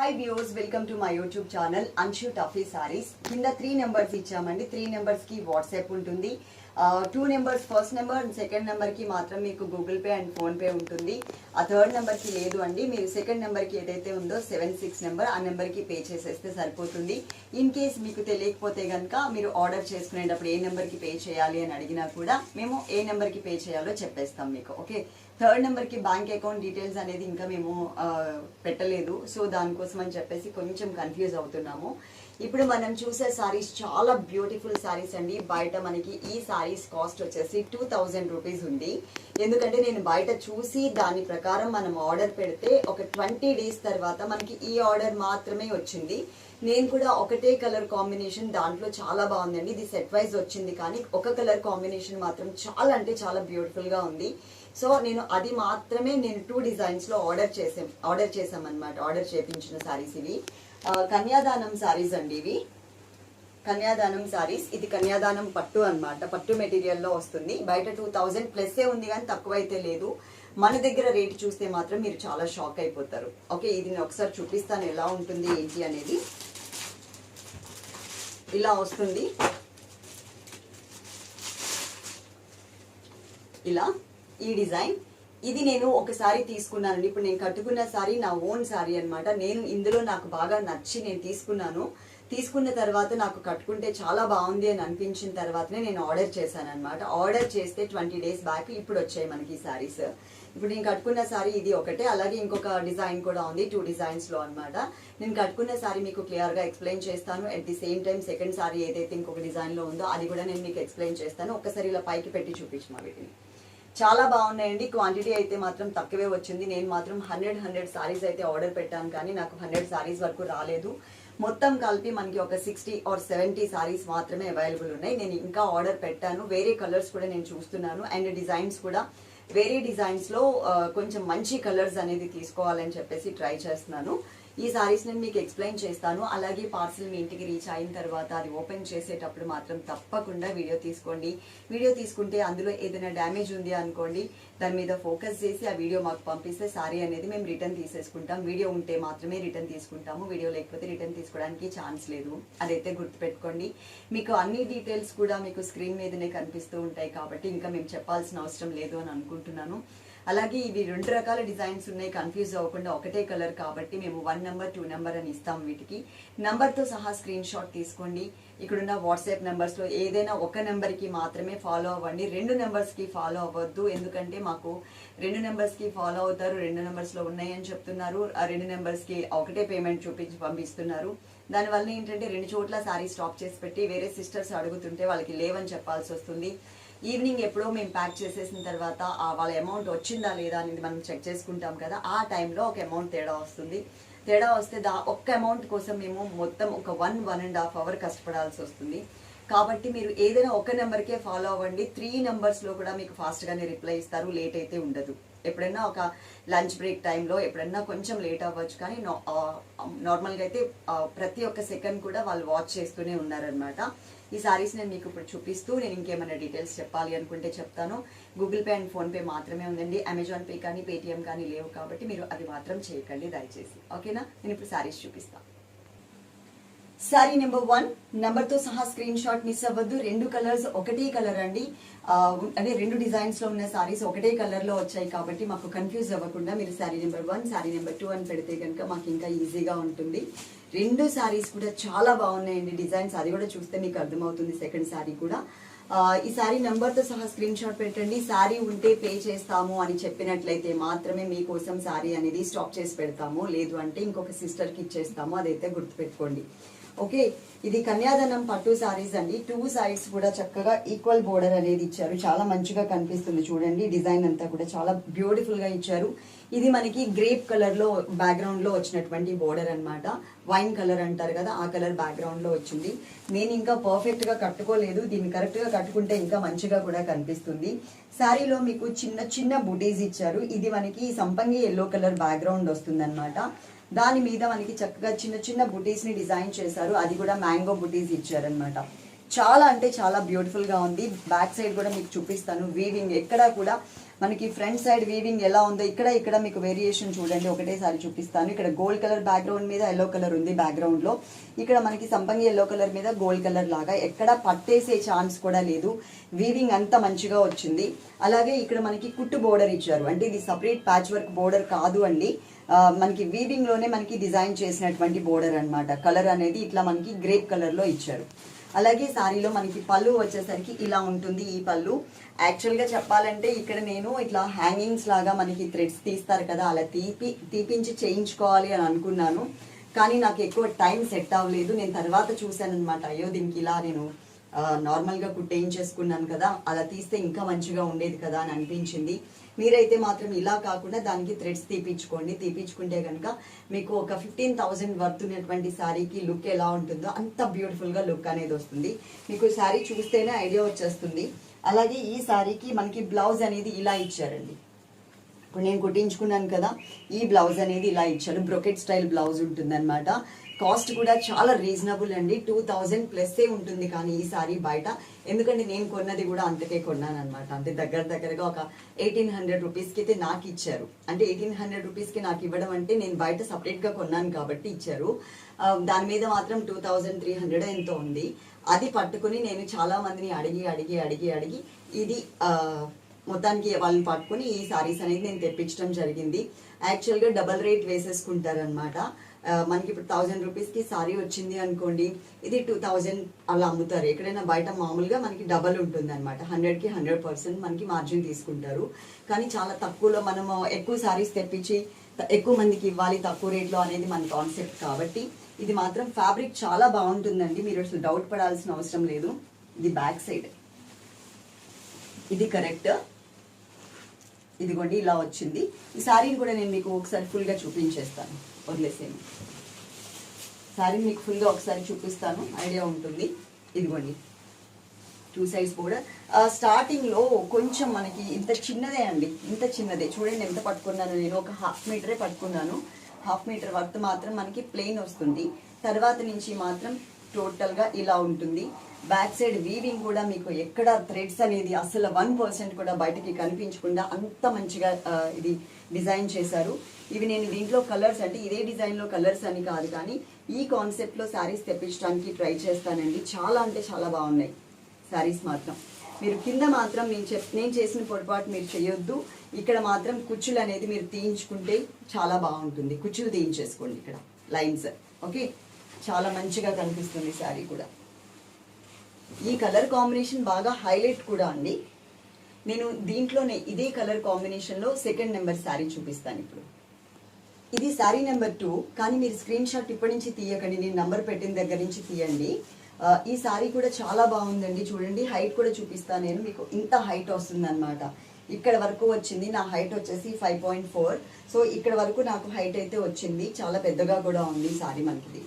Hi viewers, welcome to my YouTube channel Anshu Tuffy saris. కింద 3 numbers ఇచ్చామండి. 3 numbers కి WhatsApp ఉంటుంది. 2 numbers, first number and second number కి మాత్రం మీకు Google pay and phone pay ఉంటుంది. ఆ థర్డ్ నెంబర్ కి లేదు అండి. మీరు సెకండ్ నెంబర్ కి ఏదైతే ఉందో 76 నెంబర్, ఆ నెంబర్ కి పే చేసేస్తే సరిపోతుంది. ఇన్ కేస్ మీకు తెలియకపోతే కనుక మీరు ఆర్డర్ చేసుకునేటప్పుడు ఏ నెంబర్ కి పే చేయాలి అని అడిగినా కూడా మేము ఏ నెంబర్ కి పే చేయాలో చెప్పేస్తాం మీకు. ఓకే, థర్డ్ నెంబర్ కి బ్యాంక్ అకౌంట్ డీటెయిల్స్ అనేది ఇంకా మేము పెట్టలేదు. సో దానికోసం అని చెప్పేసి కొంచెం కన్ఫ్యూజ్ అవుతున్నాము. ఇప్పుడు మనం చూసే సారీస్ చాలా బ్యూటిఫుల్ సారీస్ అండి. బయట మనకి ఈ సారీస్ కాస్ట్ వచ్చేసి 2000 రూపీస్ ఉంది. ఎందుకంటే నేను బయట చూసి దాని ప్రకారం మనం ఆర్డర్ పెడితే ఒక 20 డేస్ తర్వాత మనకి ఈ ఆర్డర్ మాత్రమే వచ్చింది. నేను కూడా ఒకటే కలర్ కాంబినేషన్, దాంట్లో చాలా బాగుందండి. ఇది సెట్ వైజ్ వచ్చింది, కానీ ఒక కలర్ కాంబినేషన్ మాత్రం చాలా అంటే చాలా బ్యూటిఫుల్ గా ఉంది. సో నేను అది మాత్రమే 2 డిజైన్స్ లో ఆర్డర్ చేసామన్నమాట. ఆర్డర్ చేపించిన సారీస్ ఇవి కన్యాదానం సారీస్ అండి. ఇవి కన్యాదానం సారీస్. ఇది కన్యాదానం పట్టు అన్నమాట. పట్టు మెటీరియల్ లో వస్తుంది. బయట 2000 ప్లస్ ఉంది, కానీ తక్కువ అయితే లేదు. మన దగ్గర రేట్ చూస్తే మాత్రం మీరు చాలా షాక్ అయిపోతారు. ఓకే, ఇది నేను ఒకసారి చూపిస్తాను ఎలా ఉంటుంది ఏంటి అనేది. ఇలా వస్తుంది, ఇలా ఈ డిజైన్. ఇది నేను ఒకసారి తీసుకున్నానండి. ఇప్పుడు నేను కట్టుకున్న సారీ నా ఓన్ సారీ అన్నమాట. నేను ఇందులో నాకు బాగా నచ్చి నేను తీసుకున్న తర్వాత నాకు కట్టుకుంటే చాలా బాగుంది అని అనిపించిన తర్వాతనే నేను ఆర్డర్ చేశాను అనమాట. ఆర్డర్ చేస్తే 20 డేస్ బ్యాక్ ఇప్పుడు వచ్చాయి మనకి సారీస్. ఇప్పుడు నేను కట్టుకున్న సారీ ఇది ఒకటే, అలాగే ఇంకొక డిజైన్ కూడా ఉంది 2 డిజైన్స్ లో అనమాట. నేను కట్టుకున్న సారీ మీకు క్లియర్ గా ఎక్స్ప్లెయిన్ చేస్తాను. At the same time second sorry ఏదైతే ఇంకొక డిజైన్ లో ఉందో అది కూడా నేను మీకు ఎక్స్ప్లెయిన్ చేస్తాను. ఒక్కసారి ఇలా పైకి పెట్టి చూపించిన వీటిని. చాలా బాగున్నాయండి. క్వాంటిటీ అయితే మాత్రం తక్కువే వచ్చింది. నేను మాత్రం 100 సారీస్ అయితే ఆర్డర్ పెట్టాను, కానీ నాకు 100 సారీస్ వరకు రాలేదు. మొత్తం కలిపి మనకి ఒక 60 or 70 సారీస్ మాత్రమే అవైలబుల్ ఉన్నాయి. నేను ఇంకా ఆర్డర్ పెట్టాను. వేరే కలర్స్ కూడా నేను చూస్తున్నాను, అండ్ డిజైన్స్ కూడా వేరే డిజైన్స్ లో కొంచెం మంచి కలర్స్ అనేది తీసుకోవాలని చెప్పేసి ట్రై చేస్తున్నాను. ఈ సారీస్ నేను మీకు ఎక్స్ప్లెయిన్ చేస్తాను. అలాగే పార్సిల్ మీ ఇంటికి రీచ్ అయిన తర్వాత అది ఓపెన్ చేసేటప్పుడు మాత్రం తప్పకుండా వీడియో తీసుకోండి. వీడియో తీసుకుంటే అందులో ఏదైనా డ్యామేజ్ ఉంది అనుకోండి, దాని మీద ఫోకస్ చేసి ఆ వీడియో మాకు పంపిస్తే సారీ అనేది మేము రిటర్న్ తీసేసుకుంటాం. వీడియో ఉంటే మాత్రమే రిటర్న్ తీసుకుంటాము. వీడియో లేకపోతే రిటర్న్ తీసుకోవడానికి ఛాన్స్ లేదు. అదైతే గుర్తుపెట్టుకోండి. మీకు అన్ని డీటెయిల్స్ కూడా మీకు స్క్రీన్ మీదనే కనిపిస్తూ ఉంటాయి, కాబట్టి ఇంకా మేము చెప్పాల్సిన అవసరం లేదు అని అనుకుంటున్నాను. అలాగే ఇవి 2 రకాల డిజైన్స్ ఉన్నాయి. కన్ఫ్యూజ్ అవ్వకుండా ఒకటే కలర్ కాబట్టి మేము 1 నెంబర్ 2 నెంబర్ అని ఇస్తాం. వీటికి నంబర్తో సహా స్క్రీన్ షాట్ తీసుకోండి. ఇక్కడున్న వాట్సాప్ నెంబర్స్ లో ఏదైనా ఒక నెంబర్ కి మాత్రమే ఫాలో అవ్వండి. 2 నెంబర్స్ కి ఫాలో అవ్వద్దు. ఎందుకంటే మాకు 2 నెంబర్స్ కి ఫాలో అవుతారు, 2 నెంబర్స్ లో ఉన్నాయని చెప్తున్నారు. ఆ 2 నెంబర్స్ కి ఒకటే పేమెంట్ చూపించి పంపిస్తున్నారు. దానివల్ల ఏంటంటే 2 చోట్ల సారీ స్టాప్ చేసి పెట్టి వేరే సిస్టర్స్ అడుగుతుంటే వాళ్ళకి లేవని చెప్పాల్సి వస్తుంది. ఈవినింగ్ ఎప్పుడో మేము ప్యాక్ చేసేసిన తర్వాత వాళ్ళ అమౌంట్ వచ్చిందా లేదా అనేది మనం చెక్ చేసుకుంటాం కదా. ఆ టైంలో ఒక అమౌంట్ తేడా వస్తుంది. తేడా వస్తే ఒక్క అమౌంట్ కోసం మేము మొత్తం ఒక 1.5 అవర్ కష్టపడాల్సి వస్తుంది. కాబట్టి మీరు ఏదైనా ఒక నెంబర్కే ఫాలో అవ్వండి. 3 నెంబర్స్లో కూడా మీకు ఫాస్ట్గానే రిప్లై ఇస్తారు. లేట్ అయితే ఉండదు. ఎప్పుడైనా ఒక లంచ్ బ్రేక్ టైంలో ఎప్పుడైనా కొంచెం లేట్ అవ్వచ్చు, కానీ నార్మల్గా అయితే ప్రతి ఒక్క సెకండ్ కూడా వాళ్ళు వాచ్ చేస్తూనే ఉన్నారనమాట. ఈ సారీస్ నేను మీకు ఇప్పుడు చూపిస్తూ నేను ఇంకేమైనా డీటెయిల్స్ చెప్పాలి అనుకుంటే చెప్తాను. Google pay and phone pay మాత్రమే ఉందండి. అమెజాన్ పే కానీ పేటిఎం కానీ లేవు, కాబట్టి మీరు అది మాత్రం చేయకండి దయచేసి. ఓకేనా, నేను ఇప్పుడు సారీస్ చూపిస్తాను. సారీ నెంబర్ 1 నెంబర్తో సహా స్క్రీన్ షాట్ మిస్ అవ్వద్దు. 2 కలర్స్ ఒకటే కలర్ అండి. అంటే 2 డిజైన్స్ లో ఉన్న సారీస్ ఒకటే కలర్ లో వచ్చాయి, కాబట్టి మాకు కన్ఫ్యూజ్ అవ్వకుండా మీరు సారీ నెంబర్ 1 సారీ నెంబర్ 2 అని పెడితే కనుక మాకు ఇంకా ఈజీగా ఉంటుంది. 2 సారీస్ కూడా చాలా బాగున్నాయండి డిజైన్స్. అది కూడా చూస్తే మీకు అర్థమవుతుంది. సెకండ్ సారీ కూడా ఈ సారీ నెంబర్తో సహా స్క్రీన్ షాట్ పెట్టండి. సారీ ఉంటే పే చేస్తాము అని చెప్పినట్లయితే మాత్రమే మీకోసం సారీ అనేది స్టాప్ చేసి పెడతాము. లేదు అంటే ఇంకొక సిస్టర్కి ఇచ్చేస్తాము. అదైతే గుర్తుపెట్టుకోండి. ఓకే, ఇది కన్యాదానం పట్టు సారీస్ అండి. 2 సైడ్స్ కూడా చక్కగా ఈక్వల్ బోర్డర్ అనేది ఇచ్చారు. చాలా మంచిగా కనిపిస్తుంది చూడండి. డిజైన్ అంతా కూడా చాలా బ్యూటిఫుల్ గా ఇచ్చారు. ఇది మనకి గ్రేప్ కలర్ లో బ్యాక్గ్రౌండ్ లో వచ్చినటువంటి బోర్డర్ అన్నమాట. వైన్ కలర్ అంటారు కదా, ఆ కలర్ బ్యాక్గ్రౌండ్ లో వచ్చింది. నేను ఇంకా పర్ఫెక్ట్ గా కట్టుకోలేదు. దీన్ని కరెక్ట్ గా కట్టుకుంటే ఇంకా మంచిగా కూడా కనిపిస్తుంది. శారీలో మీకు చిన్న చిన్న బుటీస్ ఇచ్చారు. ఇది మనకి సంపంగి ఎల్లో కలర్ బ్యాక్గ్రౌండ్ వస్తుంది అనమాట. దాని మీద మనకి చక్కగా చిన్న చిన్న బుటీస్ ని డిజైన్ చేశారు. అది కూడా మ్యాంగో బుటీస్ ఇచ్చారనమాట. చాలా అంటే చాలా బ్యూటిఫుల్ గా ఉంది. బ్యాక్ సైడ్ కూడా మీకు చూపిస్తాను. వీవింగ్ ఎక్కడా కూడా మనకి ఫ్రంట్ సైడ్ వీవింగ్ ఎలా ఉందో ఇక్కడ మీకు వేరియేషన్ చూడండి, ఒకటేసారి చూపిస్తాను. ఇక్కడ గోల్డ్ కలర్ బ్యాక్గ్రౌండ్ మీద ఎల్లో కలర్ ఉంది బ్యాక్గ్రౌండ్ లో. ఇక్కడ మనకి సంపంగి ఎల్లో కలర్ మీద గోల్డ్ కలర్ లాగా ఎక్కడ పట్టేసే ఛాన్స్ కూడా లేదు. వీవింగ్ అంత మంచిగా వచ్చింది. అలాగే ఇక్కడ మనకి కుట్టు బోర్డర్ ఇచ్చారు, అంటే ఇది సపరేట్ ప్యాచ్ వర్క్ బోర్డర్ కాదు అండి. మనకి వీవింగ్ లోనే మనకి డిజైన్ చేసినటువంటి బోర్డర్ అన్నమాట. కలర్ అనేది ఇట్లా మనకి గ్రేప్ కలర్ లో ఇచ్చారు. అలాగే సారీలో మనకి పళ్ళు వచ్చేసరికి ఇలా ఉంటుంది. ఈ పళ్ళు యాక్చువల్ గా చెప్పాలంటే ఇక్కడ నేను ఇట్లా హ్యాంగింగ్స్ లాగా మనకి థ్రెడ్స్ తీస్తారు కదా, అలా తీపించి చేయించుకోవాలి అని అనుకున్నాను. కానీ నాకు ఎక్కువ టైం సెట్ అవ్వలేదు. నేను తర్వాత చూశాను అనమాట, అయ్యో దీనికి ఇలా నేను నార్మల్గా కుట్టేయించేసుకున్నాను కదా, అలా తీస్తే ఇంకా మంచిగా ఉండేది కదా అని అనిపించింది. మీరైతే మాత్రం ఇలా కాకుండా దానికి థ్రెడ్స్ తీపించుకుంటే కనుక మీకు ఒక 15,000 వర్త్ ఉన్నటువంటి శారీకి లుక్ ఎలా ఉంటుందో అంత బ్యూటిఫుల్గా లుక్ అనేది వస్తుంది. మీకు శారీ చూస్తేనే ఐడియా వచ్చేస్తుంది. అలాగే ఈ శారీకి మనకి బ్లౌజ్ అనేది ఇలా ఇచ్చారండి. ఇప్పుడు నేను కుట్టించుకున్నాను కదా, ఈ బ్లౌజ్ అనేది ఇలా ఇచ్చారు. బ్రొకెట్ స్టైల్ బ్లౌజ్ ఉంటుందన్నమాట. కాస్ట్ కూడా చాలా రీజనబుల్ అండి, 2000+ ఉంటుంది. కానీ ఈ సారీ బయట, ఎందుకంటే నేను కొన్నది కూడా అంతకే కొన్నాను అనమాట. అంటే దగ్గరగా ఒక 1800 రూపీస్కి అయితే నాకు ఇచ్చారు. అంటే 1800 రూపీస్కి నాకు ఇవ్వడం అంటే నేను బయట సపరేట్గా కొన్నాను కాబట్టి ఇచ్చారు. దాని మీద మాత్రం 2300 ఎంతో ఉంది. అది పట్టుకుని నేను చాలా మందిని అడిగి ఇది మొత్తానికి వాళ్ళని పట్టుకుని ఈ సారీస్ అనేది నేను తెప్పించడం జరిగింది. యాక్చువల్గా డబల్ రేట్ వేసేసుకుంటారనమాట. మనకి ఇప్పుడు 1000 రూపీస్కి సారీ వచ్చింది అనుకోండి, ఇది 2000 అలా అమ్ముతారు. ఎక్కడైనా బయట మామూలుగా మనకి డబల్ ఉంటుంది అనమాట. 100కి 100% మనకి మార్జిన్ తీసుకుంటారు. కానీ చాలా తక్కువలో మనము ఎక్కువ సారీస్ తెప్పించి ఎక్కువ మందికి ఇవ్వాలి తక్కువ రేట్లో అనేది మన కాన్సెప్ట్ కాబట్టి ఇది మాత్రం ఫ్యాబ్రిక్ చాలా బాగుంటుందండి. మీరు అసలు డౌట్ పడాల్సిన అవసరం లేదు. ఇది బ్యాక్ సైడ్, ఇది కరెక్ట్. ఇదిగోండి ఇలా వచ్చింది. ఈ శారీని కూడా నేను మీకు ఒకసారి ఫుల్గా చూపించేస్తాను, వదిలేసేయండి. శారీని మీకు ఫుల్గా ఒకసారి చూపిస్తాను, ఐడియా ఉంటుంది. ఇదిగోండి 2 సైడ్స్ కూడా. స్టార్టింగ్లో కొంచెం మనకి ఇంత చిన్నదే అండి, ఇంత చిన్నదే చూడండి ఎంత పట్టుకున్నాను నేను. ఒక 1/2 మీటరే పట్టుకున్నాను. 1/2 మీటర్ వర్త్ మాత్రం మనకి ప్లెయిన్ వస్తుంది. తర్వాత నుంచి మాత్రం టోటల్గా ఇలా ఉంటుంది. బ్యాక్ సైడ్ వీవింగ్ కూడా మీకు ఎక్కడ థ్రెడ్స్ అనేది అసలు 1% కూడా బయటకి కనిపించకుండా అంత మంచిగా ఇది డిజైన్ చేశారు. ఇవి నేను దీంట్లో కలర్స్ అంటే ఇదే డిజైన్లో కలర్స్ అని కాదు, కానీ ఈ కాన్సెప్ట్లో శారీస్ తెప్పించడానికి ట్రై చేస్తానండి. చాలా అంటే చాలా బాగున్నాయి శారీస్ మాత్రం. మీరు కింద మాత్రం నేను చేసిన పొరపాటు మీరు చేయొద్దు. ఇక్కడ మాత్రం కుచ్చులు అనేది మీరు తీయించుకుంటే చాలా బాగుంటుంది. కుచ్చులు తీయించేసుకోండి ఇక్కడ లైన్స్. ఓకే, చాలా మంచిగా కనిపిస్తుంది శారీ కూడా. ఈ కలర్ కాంబినేషన్ బాగా హైలైట్ కూడా అండి. నేను దీంట్లోనే ఇదే కలర్ కాంబినేషన్లో 2nd నెంబర్ శారీ చూపిస్తాను ఇప్పుడు. ఇది శారీ నెంబర్ 2, కానీ మీరు స్క్రీన్ షాట్ ఇప్పటి నుంచి తీయకండి, నేను నంబర్ పెట్టిన దగ్గర నుంచి తీయండి. ఈ శారీ కూడా చాలా బాగుందండి. చూడండి హైట్ కూడా చూపిస్తాను నేను మీకు. ఇంత హైట్ వస్తుంది అనమాట. ఇక్కడ వరకు వచ్చింది. నా హైట్ వచ్చేసి 5.4. సో ఇక్కడ వరకు నాకు హైట్ అయితే వచ్చింది. చాలా పెద్దగా కూడా ఉంది శారీ మనకి.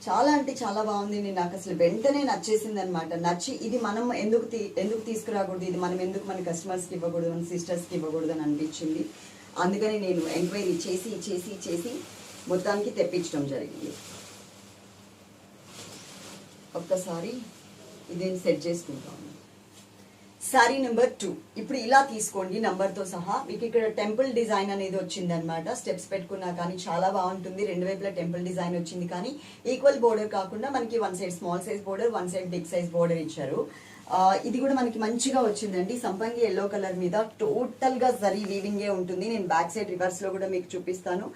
చాలా అంటే చాలా బాగుంది. నాకు అసలు వెంటనే నచ్చేసింది అనమాట. నచ్చి ఇది మనం ఎందుకు తీసుకురాకూడదు, ఇది మనం ఎందుకు మన కస్టమర్స్కి ఇవ్వకూడదు, మన సిస్టర్స్కి ఇవ్వకూడదు అని అనిపించింది. అందుకని నేను ఎంక్వైరీ చేసి మొత్తానికి తెప్పించడం జరిగింది. ఒక్కసారి ఇదేం సెట్ చేసుకుంటాను. శారీ నెంబర్ 2 ఇప్పుడు ఇలా తీసుకోండి నంబర్తో సహా. మీకు ఇక్కడ టెంపుల్ డిజైన్ అనేది వచ్చింది అనమాట. స్టెప్స్ పెట్టుకున్నా కానీ చాలా బాగుంటుంది. 2 వైపులా టెంపుల్ డిజైన్ వచ్చింది, కానీ ఈక్వల్ బోర్డర్ కాకుండా మనకి 1 side small size border, 1 side big size border ఇచ్చారు. ఇది కూడా మనకి మంచిగా వచ్చిందండి. సంపంగి ఎల్లో కలర్ మీద టోటల్గా జరీ వీవింగే ఉంటుంది. నేను బ్యాక్ సైడ్ రివర్స్లో కూడా మీకు చూపిస్తాను.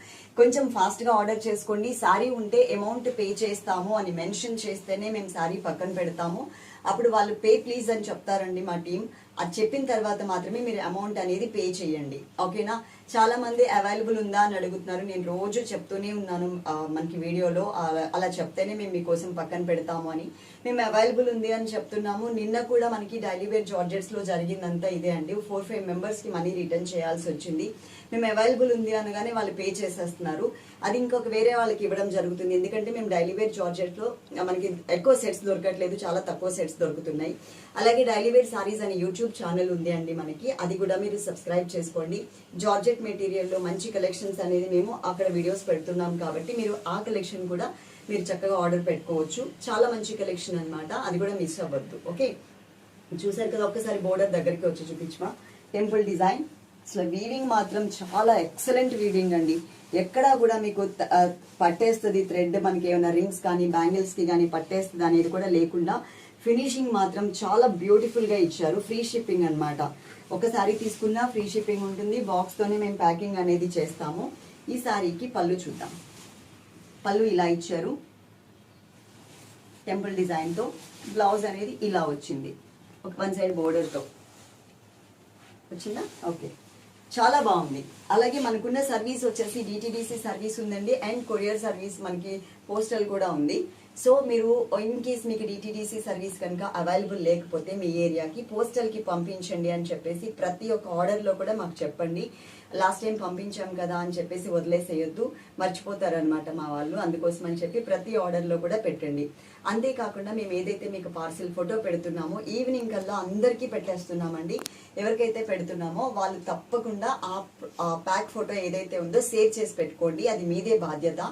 కొంచెం ఫాస్ట్గా ఆర్డర్ చేసుకోండి. శారీ ఉంటే అమౌంట్ పే చేస్తాము అని మెన్షన్ చేస్తేనే మేము శారీ పక్కన పెడతాము. అప్పుడు వాళ్ళు పే ప్లీజ్ అని చెప్తారండి మా టీం. అది చెప్పిన తర్వాత మాత్రమే మీరు అమౌంట్ అనేది పే చేయండి, ఓకేనా. చాలా మంది అవైలబుల్ ఉందా అని అడుగుతున్నారు. నేను రోజు చెప్తూనే ఉన్నాను మనకి వీడియోలో, అలా చెప్తేనే మేము మీకోసం పక్కన పెడతాము అని. మేము అవైలబుల్ ఉంది అని చెప్తున్నాము. నిన్న కూడా మనకి డైలీ వేర్ జార్జెట్స్లో జరిగిందంతా ఇదే అండి. 4-5 మెంబర్స్కి మనీ రిటర్న్ చేయాల్సి వచ్చింది. మేము అవైలబుల్ ఉంది అనగానే వాళ్ళు పే చేసేస్తున్నారు. అది ఇంకొక వేరే వాళ్ళకి ఇవ్వడం జరుగుతుంది. ఎందుకంటే మేము డైలీ వేర్ జార్జెట్లో మనకి ఎక్కువ సెట్స్ దొరకట్లేదు, చాలా తక్కువ సెట్స్ దొరుకుతున్నాయి. అలాగే డైలీ వేర్ సారీస్ అని యూట్యూబ్ ఛానల్ ఉంది అండి మనకి, అది కూడా మీరు సబ్స్క్రైబ్ చేసుకోండి. జార్జెట్ మెటీరియల్లో మంచి కలెక్షన్స్ అనేది మేము అక్కడ వీడియోస్ పెడుతున్నాం కాబట్టి మీరు ఆ కలెక్షన్ కూడా మీరు చక్కగా ఆర్డర్ పెట్టుకోవచ్చు. చాలా మంచి కలెక్షన్ అనమాట, అది కూడా మిస్ అవ్వద్దు. ఓకే, చూసారు కదా, ఒక్కసారి బోర్డర్ దగ్గరికి వచ్చి చూపించమా. టెంపుల్ డిజైన్, అసలు వీవింగ్ మాత్రం చాలా ఎక్సలెంట్ వీవింగ్ అండి. ఎక్కడా కూడా మీకు పట్టేస్తుంది థ్రెడ్, మనకి ఏమైనా రింగ్స్ కానీ బ్యాంగిల్స్ కి కానీ పట్టేస్తుంది అనేది కూడా లేకుండా ఫినిషింగ్ మాత్రం చాలా బ్యూటిఫుల్ గా ఇచ్చారు. ఫ్రీ షిప్పింగ్ అన్నమాట. ఒకసారి తీసుకున్నా ఫ్రీ షిప్పింగ్ ఉంటుంది. బాక్స్ తోనే మేము ప్యాకింగ్ అనేది చేస్తాము. ఈ సారీకి పళ్ళు చూద్దాం. పళ్ళు ఇలా ఇచ్చారు టెంపుల్ డిజైన్ తో. బ్లౌజ్ అనేది ఇలా వచ్చింది, ఒక వన్ సైడ్ బోర్డర్ తో వచ్చిందా. ఓకే, చాలా బాగుంది. అలాగే మనకున్న సర్వీస్ వచ్చేసి డిటిడిసి సర్వీస్ ఉందండి, అండ్ కొరియర్ సర్వీస్, మనకి పోస్టల్ కూడా ఉంది. సో మీరు ఇన్ కేస్ మీకు డిటిడిసి సర్వీస్ కనుక అవైలబుల్ లేకపోతే మీ ఏరియాకి పోస్టల్కి పంపించండి అని చెప్పేసి ప్రతి ఒక్క ఆర్డర్లో కూడా మాకు చెప్పండి. లాస్ట్ టైం పంపించాం కదా అని చెప్పేసి వదిలేసేయొద్దు, మర్చిపోతారనమాట మా వాళ్ళు. అందుకోసం అని చెప్పి ప్రతి ఆర్డర్లో కూడా పెట్టండి. అంతేకాకుండా మేము ఏదైతే మీకు పార్సిల్ ఫోటో పెడుతున్నామో ఈవినింగ్ కల్లా అందరికీ పెట్టేస్తున్నామండి. ఎవరికైతే పెడుతున్నామో వాళ్ళు తప్పకుండా ఆ ప్యాక్ ఫోటో ఏదైతే ఉందో సేవ్ చేసి పెట్టుకోండి, అది మీదే బాధ్యత.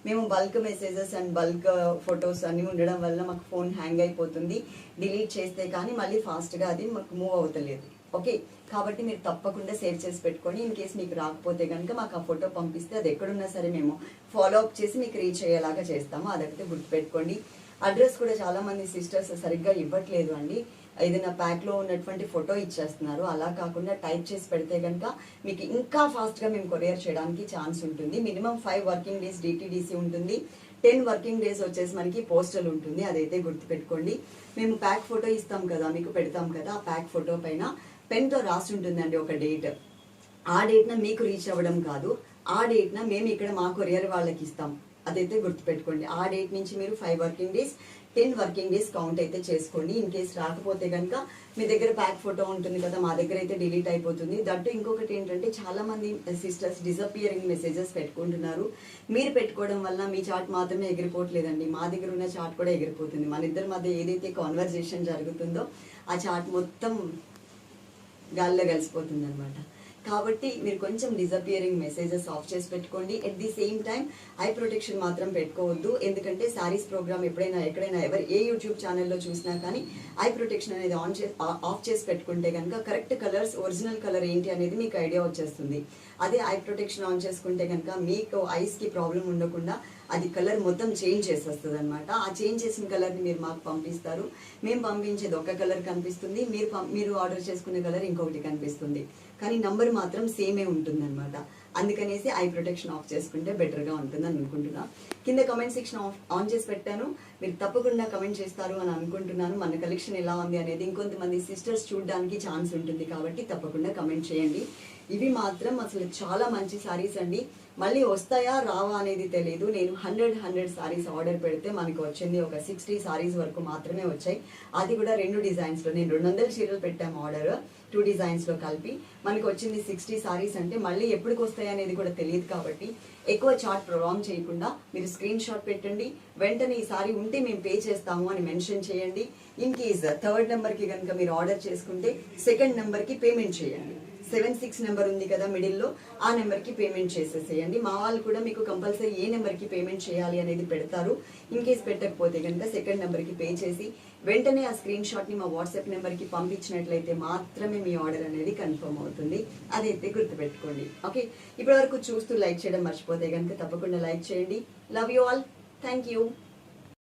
మేము bulk messages and bulk photos అన్నీ ఉండడం వల్ల మాకు ఫోన్ హ్యాంగ్ అయిపోతుంది. డిలీట్ చేస్తే కానీ మళ్ళీ ఫాస్ట్గా అది మాకు మూవ్ అవుతలేదు. ఓకే, కాబట్టి మీరు తప్పకుండా సేవ్ చేసి పెట్టుకొని ఇన్ కేసు మీకు రాకపోతే కనుక మాకు ఆ ఫోటో పంపిస్తే అది ఎక్కడున్నా సరే మేము ఫాలో అప్ చేసి మీకు రీచ్ అయ్యేలాగా చేస్తాము. అదైతే గుర్తుపెట్టుకోండి. అడ్రస్ కూడా చాలా మంది సిస్టర్స్ సరిగ్గా ఇవ్వట్లేదు అండి. ఏదైనా ప్యాక్లో ఉన్నటువంటి ఫోటో ఇచ్చేస్తున్నారు. అలా కాకుండా టైప్ చేసి పెడితే కనుక మీకు ఇంకా ఫాస్ట్గా మేము కొరియర్ చేయడానికి ఛాన్స్ ఉంటుంది. మినిమం 5 వర్కింగ్ డేస్ డిటిడిసి ఉంటుంది, 10 వర్కింగ్ డేస్ వచ్చేసి మనకి పోస్టల్ ఉంటుంది. అదైతే గుర్తుపెట్టుకోండి. మేము ప్యాక్ ఫోటో ఇస్తాం కదా, మీకు పెడతాం కదా, ఆ ప్యాక్ ఫోటో పైన పెన్తో రాసి ఉంటుందండి ఒక డేట్. ఆ డేట్న మీకు రీచ్ అవ్వడం కాదు, ఆ డేట్న మేము ఇక్కడ మా కొరియర్ వాళ్ళకి ఇస్తాం. అదైతే గుర్తుపెట్టుకోండి. ఆ డేట్ నుంచి మీరు 5 working days 10 working days count అయితే చేసుకోండి. ఇన్ కేస్ రాకపోతే కనుక మీ దగ్గర ప్యాక్ ఫోటో ఉంటుంది కదా, మా దగ్గర అయితే డిలీట్ అయిపోతుంది. దట్టు ఇంకొకటి ఏంటంటే చాలా మంది సిస్టర్స్ డిసపియరింగ్ మెసేజెస్ పెట్టుకుంటున్నారు. మీరు పెట్టుకోవడం వల్ల మీ చాట్ మాత్రమే ఎగిరిపోవట్లేదండి, మా దగ్గర ఉన్న చాట్ కూడా ఎగిరిపోతుంది. మన ఇద్దరి మధ్య ఏదైతే కాన్వర్జేషన్ జరుగుతుందో ఆ చాట్ మొత్తం గాల్లో కలిసిపోతుంది అనమాట. కాబట్టి మీరు కొంచెం డిసపియరింగ్ మెసేజెస్ ఆఫ్ చేసి పెట్టుకోండి. At the same time eye protection మాత్రం పెట్టుకోవద్దు. ఎందుకంటే శారీస్ ప్రోగ్రామ్ ఎప్పుడైనా ఎక్కడైనా ఏ యూట్యూబ్ ఛానల్లో చూసినా కానీ ఐ ప్రొటెక్షన్ అనేది ఆఫ్ చేసి పెట్టుకుంటే కనుక కరెక్ట్ కలర్స్, ఒరిజినల్ కలర్ ఏంటి అనేది మీకు ఐడియా వచ్చేస్తుంది. అదే ఐ ప్రొటెక్షన్ ఆన్ చేసుకుంటే కనుక మీకు ఐస్కి ప్రాబ్లం ఉండకుండా అది కలర్ మొత్తం చేంజ్ చేసేస్తుంది అనమాట. ఆ చేంజ్ చేసిన కలర్ని మీరు మాకు పంపిస్తారు. మేము పంపించేది ఒక కలర్ కనిపిస్తుంది, మీరు ఆర్డర్ చేసుకునే కలర్ ఇంకొకటి కనిపిస్తుంది, కానీ నంబర్ మాత్రం సేమే ఉంటుంది అనమాట. అందుకనేసి ఐ ప్రొటెక్షన్ ఆఫ్ చేసుకుంటే బెటర్గా ఉంటుందని అనుకుంటున్నా. కింద కమెంట్ సెక్షన్ ఆన్ చేసి పెట్టాను, మీరు తప్పకుండా కమెంట్ చేస్తారు అని అనుకుంటున్నాను. మన కలెక్షన్ ఎలా ఉంది అనేది ఇంకొంతమంది సిస్టర్స్ చూడడానికి ఛాన్స్ ఉంటుంది, కాబట్టి తప్పకుండా కమెంట్ చేయండి. ఇవి మాత్రం అసలు చాలా మంచి సారీస్ అండి. మళ్ళీ వస్తాయా రావా అనేది తెలియదు. నేను 100 సారీస్ ఆర్డర్ పెడితే మనకు వచ్చింది ఒక 60 సారీస్ వరకు మాత్రమే వచ్చాయి. అది కూడా 2 డిజైన్స్లో. నేను 200 చీరలు పెట్టాము ఆర్డర్, 2 డిజైన్స్లో కలిపి మనకు వచ్చింది 60 సారీస్. అంటే మళ్ళీ ఎప్పటికి వస్తాయి అనేది కూడా తెలియదు. కాబట్టి ఎక్కువ చార్ట్ ప్రొలాంగ్ చేయకుండా మీరు స్క్రీన్ షాట్ పెట్టండి. వెంటనే ఈ సారీ ఉంటే మేము పే చేస్తాము అని మెన్షన్ చేయండి. ఇన్ కేస్ 3rd నెంబర్కి కనుక మీరు ఆర్డర్ చేసుకుంటే 2nd నెంబర్కి పేమెంట్ చేయండి. 76 నెంబర్ ఉంది కదా మిడిల్లో, ఆ నెంబర్కి పేమెంట్ చేసేసేయండి. మా వాళ్ళు కూడా మీకు కంపల్సరీ ఏ నెంబర్కి పేమెంట్ చేయాలి అనేది పెడతారు. ఇన్ కేస్ పెట్టకపోతే కనుక 2nd నెంబర్కి పే చేసి వెంటనే ఆ స్క్రీన్ షాట్ని మా వాట్సాప్ నెంబర్కి పంపించినట్లయితే మాత్రమే మీ ఆర్డర్ అనేది కన్ఫర్మ్ అవుతుంది. అదైతే గుర్తుపెట్టుకోండి. ఓకే, ఇప్పటి వరకు చూస్తూ లైక్ చేయడం మర్చిపోతే కనుక తప్పకుండా లైక్ చేయండి. Love you all. Thank you.